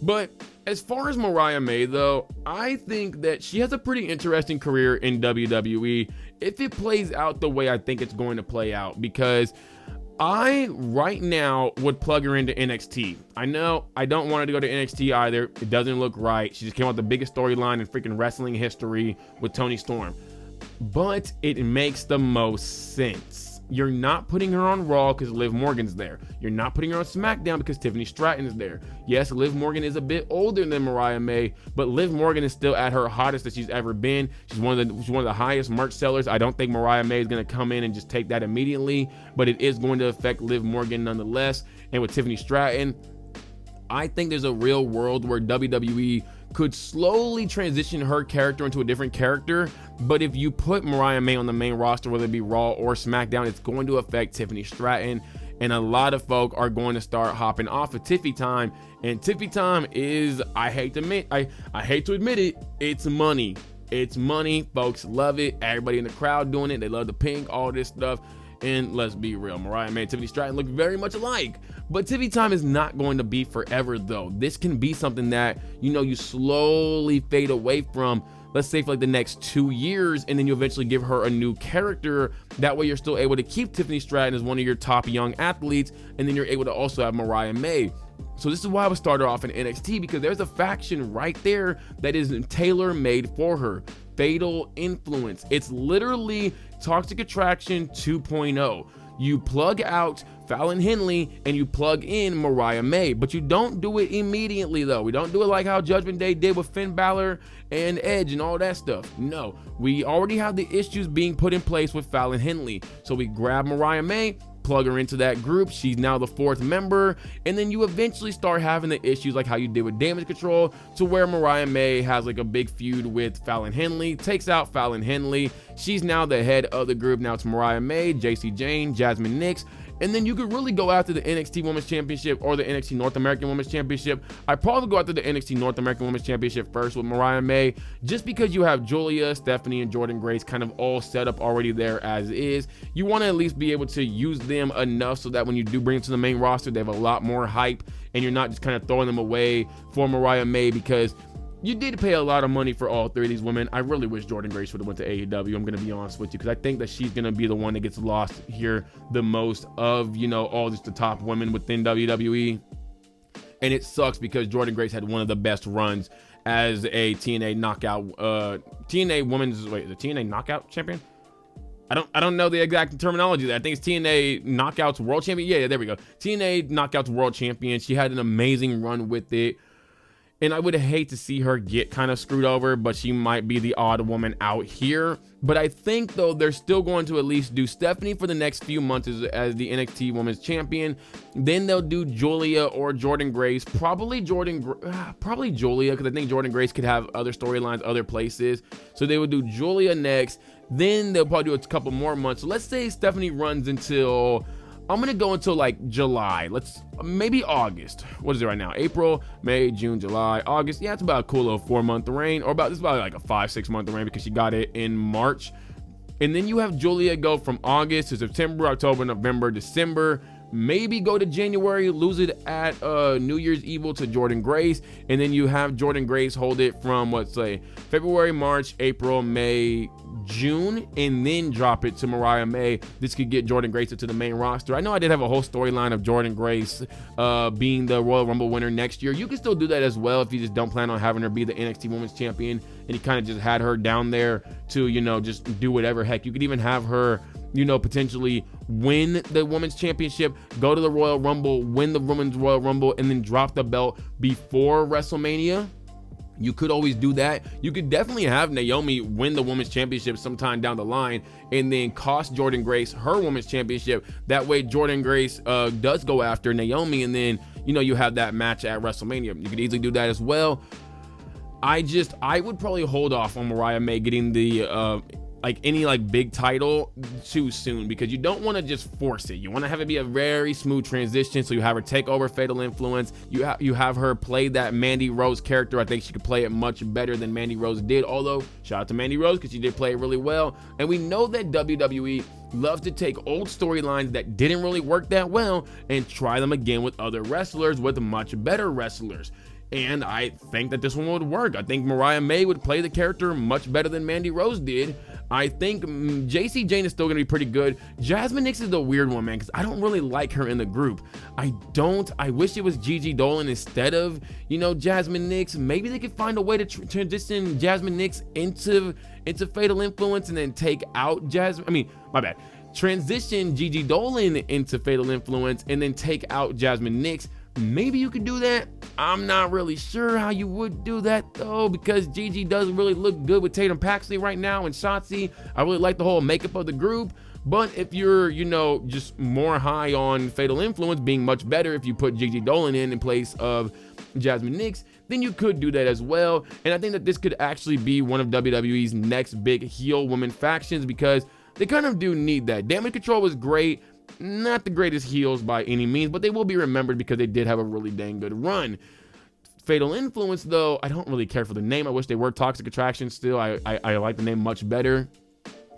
But as far as Mariah May, though, I think that she has a pretty interesting career in WWE if it plays out the way I think it's going to play out, because I right now would plug her into NXT. I know I don't want her to go to NXT either. It doesn't look right. She just came out with the biggest storyline in freaking wrestling history with Toni Storm. But it makes the most sense. You're not putting her on Raw because Liv Morgan's there. You're not putting her on SmackDown because Tiffany Stratton is there. Yes, Liv Morgan is a bit older than Mariah May, but Liv Morgan is still at her hottest that she's ever been. She's one of the highest merch sellers. I don't think Mariah May is going to come in and just take that immediately, but it is going to affect Liv Morgan nonetheless. And with Tiffany Stratton, I think there's a real world where WWE could slowly transition her character into a different character. But if you put Mariah May on the main roster, whether it be Raw or SmackDown, it's going to affect Tiffany Stratton. And a lot of folk are going to start hopping off of Tiffy time. And Tiffy time is, I hate to admit it, it's money. It's money. Folks love it. Everybody in the crowd doing it. They love the pink, all this stuff. And let's be real, Mariah May and Tiffany Stratton look very much alike. But Tiffy time is not going to be forever, though. This can be something that, you slowly fade away from, let's say for like the next 2 years, and then you eventually give her a new character. That way you're still able to keep Tiffany Stratton as one of your top young athletes, and then you're able to also have Mariah May. So this is why I would start her off in NXT, because there's a faction right there that is tailor-made for her. Fatal Influence. It's literally Toxic Attraction 2.0. You plug out Fallon Henley and you plug in Mariah May, but you don't do it immediately, though. We don't do it like how Judgment Day did with Finn Balor and Edge and all that stuff. No, we already have the issues being put in place with Fallon Henley. So we grab Mariah May, plug her into that group. She's now the 4th member, and then you eventually start having the issues like how you did with Damage Control, to where Mariah May has like a big feud with Fallon Henley, takes out Fallon Henley. She's now the head of the group. Now it's Mariah May, JC Jane, Jasmine Nix. And then you could really go after the NXT Women's Championship or the NXT North American Women's Championship. I'd probably go after the NXT North American Women's Championship first with Mariah May, just because you have Julia, Stephanie, and Jordynne Grace kind of all set up already there as is. You want to at least be able to use them enough so that when you do bring them to the main roster, they have a lot more hype, and you're not just kind of throwing them away for Mariah May, because you did pay a lot of money for all 3 of these women. I really wish Jordynne Grace would have went to AEW. I'm going to be honest with you, because I think that she's going to be the one that gets lost here the most of, all just the top women within WWE. And it sucks because Jordynne Grace had one of the best runs as a TNA knockout champion. I don't know the exact terminology there. I think it's TNA Knockouts World Champion. Yeah, there we go. TNA Knockouts World Champion. She had an amazing run with it. And I would hate to see her get kind of screwed over, but she might be the odd woman out here. But I think, though, they're still going to at least do Stephanie for the next few months as the NXT Women's Champion. Then they'll do Julia or Jordynne Grace. Probably Julia, because I think Jordynne Grace could have other storylines, other places. So they would do Julia next. Then they'll probably do a couple more months. So let's say Stephanie runs until, I'm going to go until like July. Maybe August. What is it right now? April, May, June, July, August. Yeah, it's about a cool little 4-month reign, or it's about like a 5-6 month reign, because she got it in March. And then you have Julia go from August to September, October, November, December. Maybe go to January, lose it at New Year's Evil to Jordynne Grace, and then you have Jordynne Grace hold it from, let's say, February, March, April, May, June, and then drop it to Mariah May. This could get Jordynne Grace into the main roster. I know I did have a whole storyline of Jordynne Grace being the Royal Rumble winner next year. You can still do that as well if you just don't plan on having her be the NXT Women's Champion, and you kind of just had her down there to, just do whatever. Heck, you could even have her, potentially win the Women's Championship, go to the Royal Rumble, win the Women's Royal Rumble, and then drop the belt before WrestleMania. You could always do that. You could definitely have Naomi win the Women's Championship sometime down the line, and then cost Jordynne Grace her Women's Championship. That way Jordynne Grace does go after Naomi, and then, you have that match at WrestleMania. You could easily do that as well. I would probably hold off on Mariah May getting the any big title too soon, because you don't want to just force it. You want to have it be a very smooth transition. So you have her take over Fatal Influence. You have her play that Mandy Rose character. I think she could play it much better than Mandy Rose did. Although, shout out to Mandy Rose, because she did play it really well. And we know that WWE loves to take old storylines that didn't really work that well and try them again with other wrestlers, with much better wrestlers. And I think that this one would work. I think Mariah May would play the character much better than Mandy Rose did. I think JC Jane is still going to be pretty good. Jasmine Nix is the weird one, man, because I don't really like her in the group. I wish it was Gigi Dolan instead of, Jasmine Nix. Maybe they could find a way to transition Jasmine Nix into Fatal Influence and then take out transition Gigi Dolan into Fatal Influence and then take out Jasmine Nix. Maybe you could do that. I'm not really sure how you would do that though, because Gigi does really look good with Tatum Paxley right now and Shotzi. I really like the whole makeup of the group. But if you're, just more high on Fatal Influence being much better if you put Gigi Dolan in place of Jasmine Nix, then you could do that as well. And I think that this could actually be one of WWE's next big heel woman factions, because they kind of do need that. Damage Control was great. Not the greatest heels by any means, but they will be remembered because they did have a really dang good run. Fatal Influence, though, I don't really care for the name. I wish they were Toxic Attraction still. I like the name much better.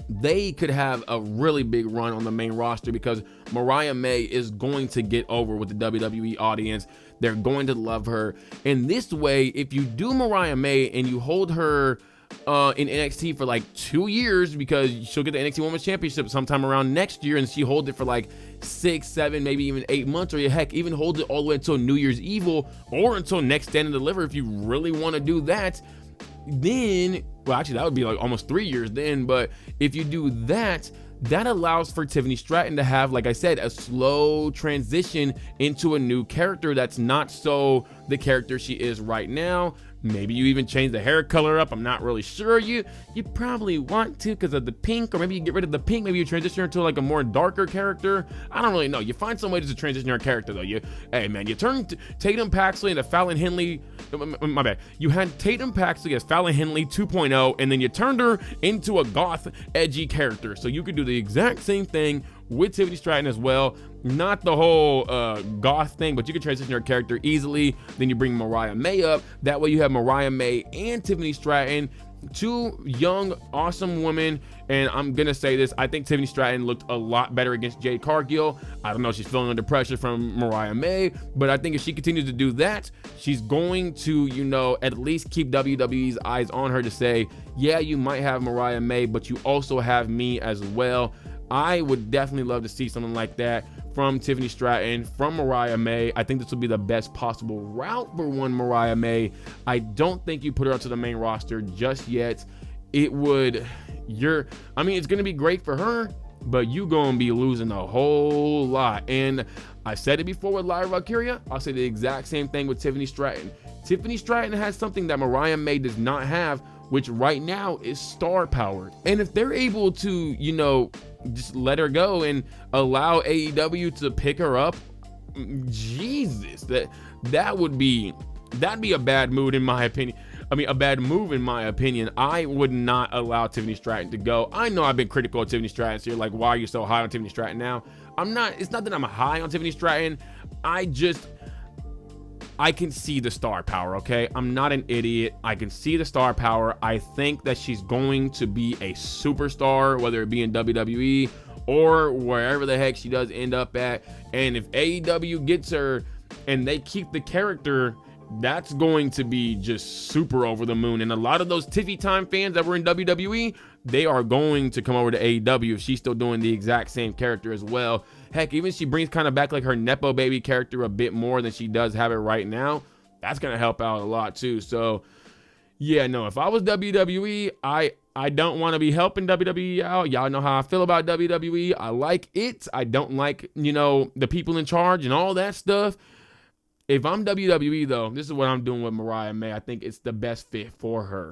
They could have a really big run on the main roster because Mariah May is going to get over with the WWE audience. They're going to love her. And this way, if you do Mariah May and you hold her in NXT for like 2 years, because she'll get the NXT Women's Championship sometime around next year, and she holds it for like 6, 7, maybe even 8 months, or heck, even holds it all the way until New Year's Evil or until next Stand and Deliver if you really want to do that. Then, well, actually, that would be like almost 3 years then. But if you do that, that allows for Tiffany Stratton to have, like I said, a slow transition into a new character that's not so the character she is right now. Maybe you even change the hair color up. I'm not really sure. You probably want to because of the pink, or maybe you get rid of the pink. Maybe you transition her to like a more darker character. I don't really know. You find some way to transition your character though. You turn Tatum Paxley into Fallon Henley. My bad. You had Tatum Paxley as Fallon Henley 2.0, and then you turned her into a goth, edgy character. So you could do the exact same thing with Tiffany Stratton as well. Not the whole goth thing, but you can transition your character easily. Then you bring Mariah May up. That way you have Mariah May and Tiffany Stratton, two young, awesome women. And I'm going to say this, I think Tiffany Stratton looked a lot better against Jade Cargill. I don't know if she's feeling under pressure from Mariah May, but I think if she continues to do that, she's going to, at least keep WWE's eyes on her to say, yeah, you might have Mariah May, but you also have me as well. I would definitely love to see something like that from Tiffany Stratton, from Mariah May. I think this will be the best possible route for one Mariah May. I don't think you put her up to the main roster just yet. It's going to be great for her, but you going to be losing a whole lot. And I said it before with Lyra Valkyria. I'll say the exact same thing with Tiffany Stratton. Tiffany Stratton has something that Mariah May does not have, which right now is star power. And if they're able to, just let her go and allow AEW to pick her up, Jesus, that'd be a bad move in my opinion. A bad move in my opinion. I would not allow Tiffany Stratton to go. I know I've been critical of Tiffany Stratton, so you're like, why are you so high on Tiffany Stratton now? It's not that I'm high on Tiffany Stratton. I can see the star power, okay? I'm not an idiot. I can see the star power. I think that she's going to be a superstar, whether it be in WWE or wherever the heck she does end up at. And if AEW gets her and they keep the character, that's going to be just super over the moon. And a lot of those Tiffy Time fans that were in WWE, they are going to come over to AEW if she's still doing the exact same character as well. Heck, even she brings kind of back like her Nepo Baby character a bit more than she does have it right now. That's going to help out a lot too. So yeah, no, if I was WWE, I don't want to be helping WWE out. Y'all know how I feel about WWE. I like it. I don't like, the people in charge and all that stuff. If I'm WWE though, this is what I'm doing with Mariah May. I think it's the best fit for her.